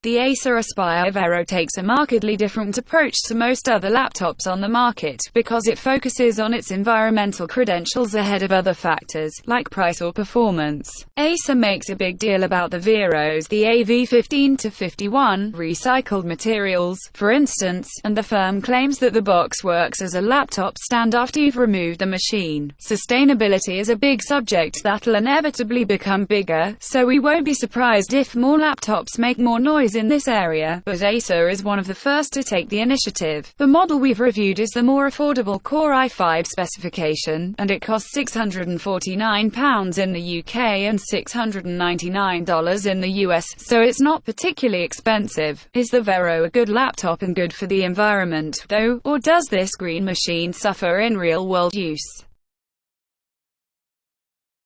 The Acer Aspire Vero takes a markedly different approach to most other laptops on the market, because it focuses on its environmental credentials ahead of other factors, like price or performance. Acer makes a big deal about the Veros, the IV-15-51, recycled materials, for instance, and the firm claims that the box works as a laptop stand after you've removed the machine. Sustainability is a big subject that'll inevitably become bigger, so we won't be surprised if more laptops make more noise in this area, but Acer is one of the first to take the initiative. The model we've reviewed is the more affordable Core i5 specification, and it costs £649 in the UK and $699 in the US, so it's not particularly expensive. Is the Vero a good laptop and good for the environment, though, or does this green machine suffer in real-world use?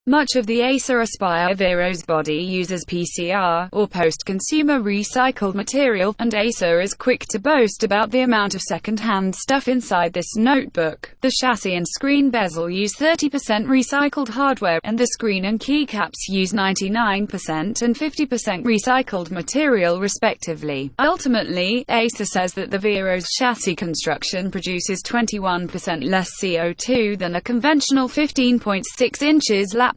Much of the Acer Aspire Vero's body uses PCR, or post-consumer recycled material, and Acer is quick to boast about the amount of second-hand stuff inside this notebook. The chassis and screen bezel use 30% recycled hardware, and the screen and keycaps use 99% and 50% recycled material respectively. Ultimately, Acer says that the Vero's chassis construction produces 21% less CO2 than a conventional 15.6 inches laptop.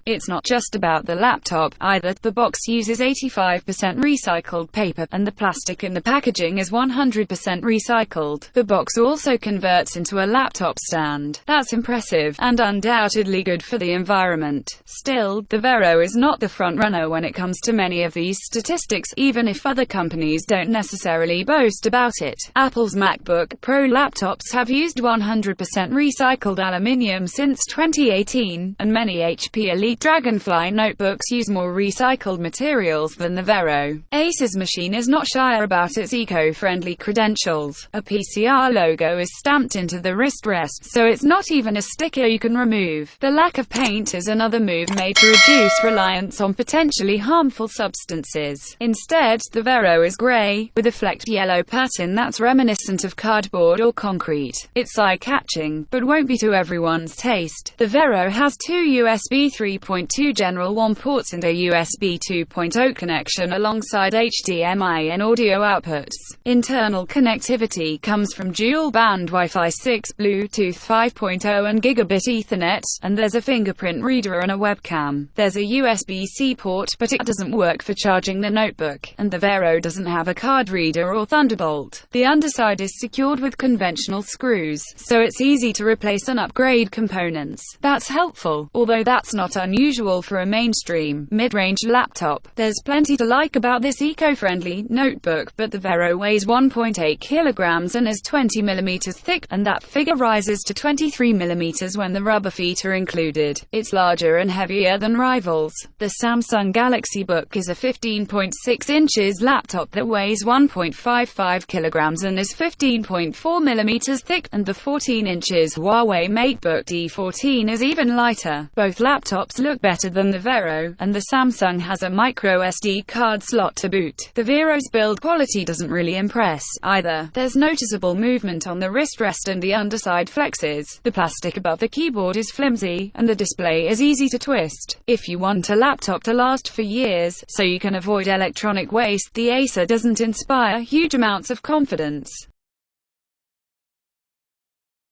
It's not just about the laptop, either. The box uses 85% recycled paper, and the plastic in the packaging is 100% recycled. The box also converts into a laptop stand. That's impressive, and undoubtedly good for the environment. Still, the Vero is not the front-runner when it comes to many of these statistics, even if other companies don't necessarily boast about it. Apple's MacBook Pro laptops have used 100% recycled aluminium since 2018, and many HP Elite Dragonfly notebooks use more recycled materials than the Vero. Acer's machine is not shy about its eco-friendly credentials. A PCR logo is stamped into the wrist rest, so it's not even a sticker you can remove. The lack of paint is another move made to reduce reliance on potentially harmful substances. Instead, the Vero is grey, with a flecked yellow pattern that's reminiscent of cardboard or concrete. It's eye-catching, but won't be to everyone's taste. The Vero has two USB 3.2 General 1 ports and a USB 2.0 connection alongside HDMI and audio outputs. Internal connectivity comes from dual-band Wi-Fi 6, Bluetooth 5.0 and Gigabit Ethernet, and there's a fingerprint reader and a webcam. There's a USB-C port, but it doesn't work for charging the notebook, and the Vero doesn't have a card reader or Thunderbolt. The underside is secured with conventional screws, so it's easy to replace and upgrade components. That's helpful, although that's not unusual for a mainstream, mid-range laptop. There's plenty to like about this eco-friendly notebook, but the Vero weighs 1.8 kilograms and is 20 millimeters thick, and that figure rises to 23 millimeters when the rubber feet are included. It's larger and heavier than rivals. The Samsung Galaxy Book is a 15.6 inches laptop that weighs 1.55 kilograms and is 15.4 millimeters thick, and the 14 inches Huawei MateBook D14 is even lighter. Both laptops look better than the Vero, and the Samsung has a micro SD card slot to boot. The Vero's build quality doesn't really impress, either. There's noticeable movement on the wrist rest and the underside flexes. The plastic above the keyboard is flimsy, and the display is easy to twist. If you want a laptop to last for years, so you can avoid electronic waste, the Acer doesn't inspire huge amounts of confidence.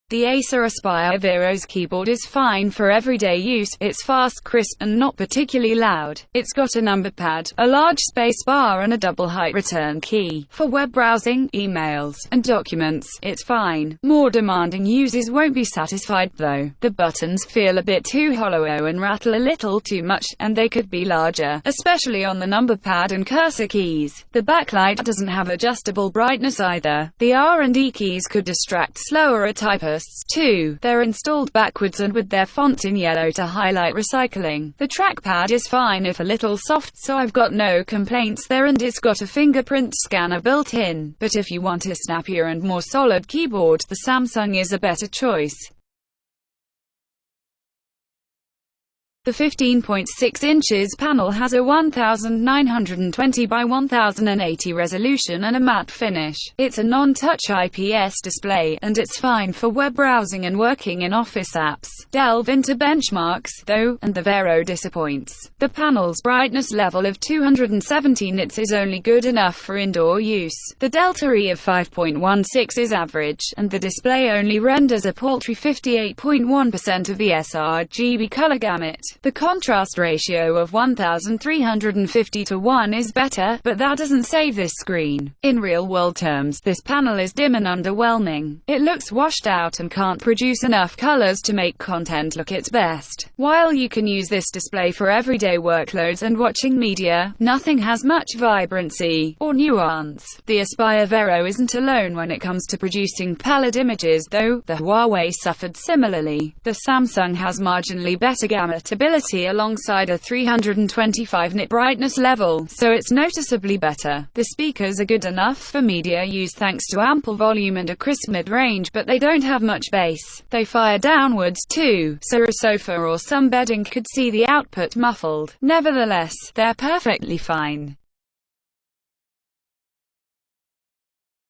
The Acer Aspire Vero's keyboard is fine for everyday use. It's fast, crisp, and not particularly loud. It's got a number pad, a large space bar, and a double-height return key. For web browsing, emails, and documents, it's fine. More demanding users won't be satisfied, though. The buttons feel a bit too hollow and rattle a little too much, and they could be larger, especially on the number pad and cursor keys. The backlight doesn't have adjustable brightness either. The R&D keys could distract slower typists too. They're installed backwards and with their font in yellow to highlight recycling. The trackpad is fine if a little soft, so I've got no complaints there, and it's got a fingerprint scanner built in. But if you want a snappier and more solid keyboard, the Samsung is a better choice. The 15.6 inches panel has a 1920 by 1080 resolution and a matte finish. It's a non-touch IPS display, and it's fine for web browsing and working in Office apps. Delve into benchmarks, though, and the Vero disappoints. The panel's brightness level of 270 nits is only good enough for indoor use. The delta E of 5.16 is average, and the display only renders a paltry 58.1% of the sRGB color gamut. The contrast ratio of 1350 to 1 is better, but that doesn't save this screen. In real-world terms, this panel is dim and underwhelming. It looks washed out and can't produce enough colors to make content look its best. While you can use this display for everyday workloads and watching media, nothing has much vibrancy or nuance. The Aspire Vero isn't alone when it comes to producing pallid images, though. The Huawei suffered similarly. The Samsung has marginally better gamut ability alongside a 325 nit brightness level, so it's noticeably better. The speakers are good enough for media use thanks to ample volume and a crisp mid-range, but they don't have much bass. They fire downwards too, so a sofa or some bedding could see the output muffled. Nevertheless, they're perfectly fine.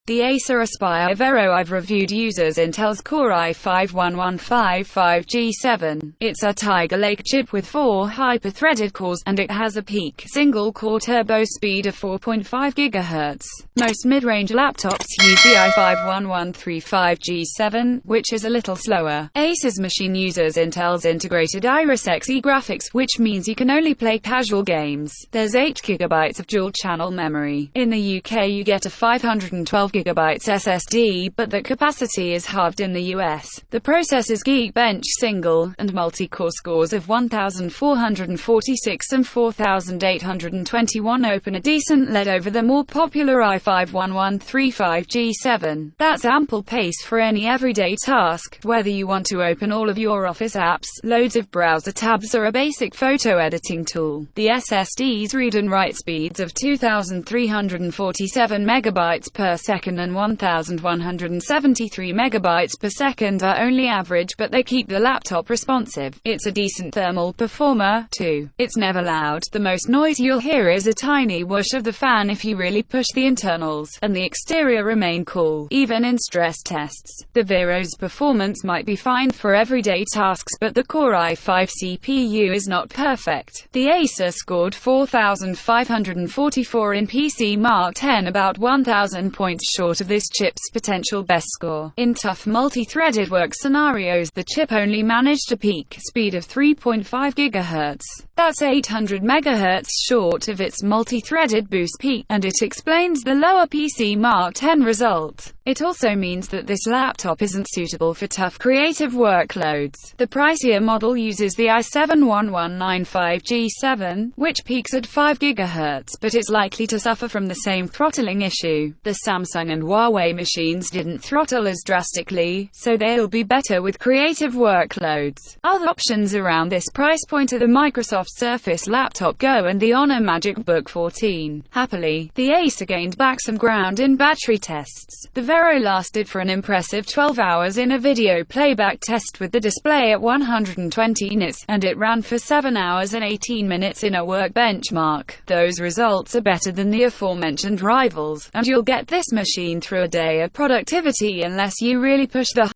The Acer Aspire Vero. I've reviewed users Intel's Core i5-1155G7. It's a Tiger Lake chip with 4 hyper-threaded cores, and it has a peak single-core turbo speed of 4.5 GHz. Most mid-range laptops use the i5-1155G7, which is a little slower. Acer's machine uses Intel's integrated Iris Xe graphics, which means you can only play casual games. There's 8 GB of dual-channel memory. In the UK you get a 512 GB SSD, but that capacity is halved in the US. The processor's Geekbench single and multi-core scores of 1446 and 4821 open a decent lead over the more popular i5-1155G7. That's ample pace for any everyday task, whether you want to open all of your Office apps, loads of browser tabs, or a basic photo editing tool. The SSD's read and write speeds of 2347 megabytes per second and 1173 megabytes per second are only average, but they keep the laptop responsive. It's a decent thermal performer, too. It's never loud. The most noise you'll hear is a tiny whoosh of the fan if you really push the internals, and the exterior remain cool, even in stress tests. The Vero's performance might be fine for everyday tasks, but the Core i5 CPU is not perfect. The Acer scored 4,544 in PC Mark 10, about 1,000 points short of this chip's potential best score. In tough multi-threaded work scenarios, the chip only managed a peak speed of 3.5 GHz. That's 800 MHz short of its multi-threaded boost peak, and it explains the lower PC Mark 10 result. It also means that this laptop isn't suitable for tough creative workloads. The pricier model uses the i7-1155G7, which peaks at 5 GHz, but it's likely to suffer from the same throttling issue. The Samsung and Huawei machines didn't throttle as drastically, so they'll be better with creative workloads. Other options around this price point are the Microsoft Surface Laptop Go and the Honor MagicBook 14. Happily, the Acer gained back some ground in battery tests. The Vero lasted for an impressive 12 hours in a video playback test with the display at 120 nits, and it ran for 7 hours and 18 minutes in a work benchmark. Those results are better than the aforementioned rivals, and you'll get this machine through a day of productivity unless you really push the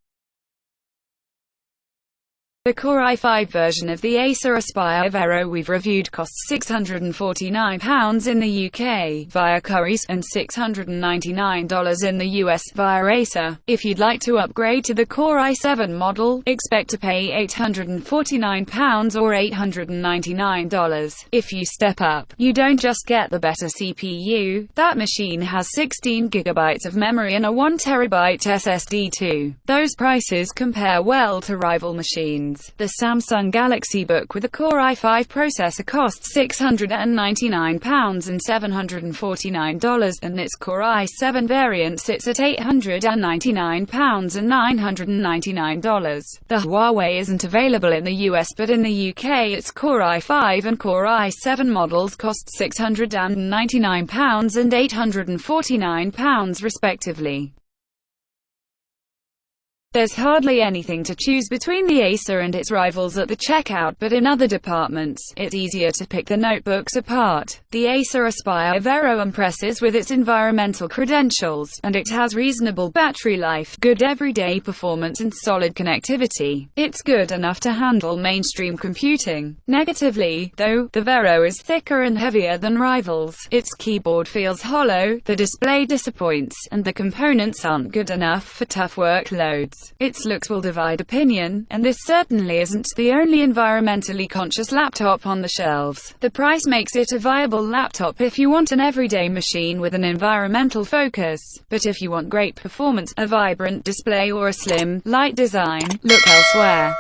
Core i5 version of the Acer Aspire Vero we've reviewed costs £649 in the UK via Currys and $699 in the US via Acer. If you'd like to upgrade to the Core i7 model, expect to pay £849 or $899. If you step up, you don't just get the better CPU. That machine has 16 GB of memory and a 1 TB SSD too. Those prices compare well to rival machines. The Samsung Galaxy Book with a Core i5 processor costs £699 and $749, and its Core i7 variant sits at £899 and $999. The Huawei isn't available in the US, but in the UK its Core i5 and Core i7 models cost £699 and £849 respectively. There's hardly anything to choose between the Acer and its rivals at the checkout, but in other departments, it's easier to pick the notebooks apart. The Acer Aspire Vero impresses with its environmental credentials, and it has reasonable battery life, good everyday performance and solid connectivity. It's good enough to handle mainstream computing. Negatively, though, the Vero is thicker and heavier than rivals. Its keyboard feels hollow, the display disappoints, and the components aren't good enough for tough workloads. Its looks will divide opinion, and this certainly isn't the only environmentally conscious laptop on the shelves. The price makes it a viable laptop if you want an everyday machine with an environmental focus. But if you want great performance, a vibrant display or a slim, light design, look elsewhere.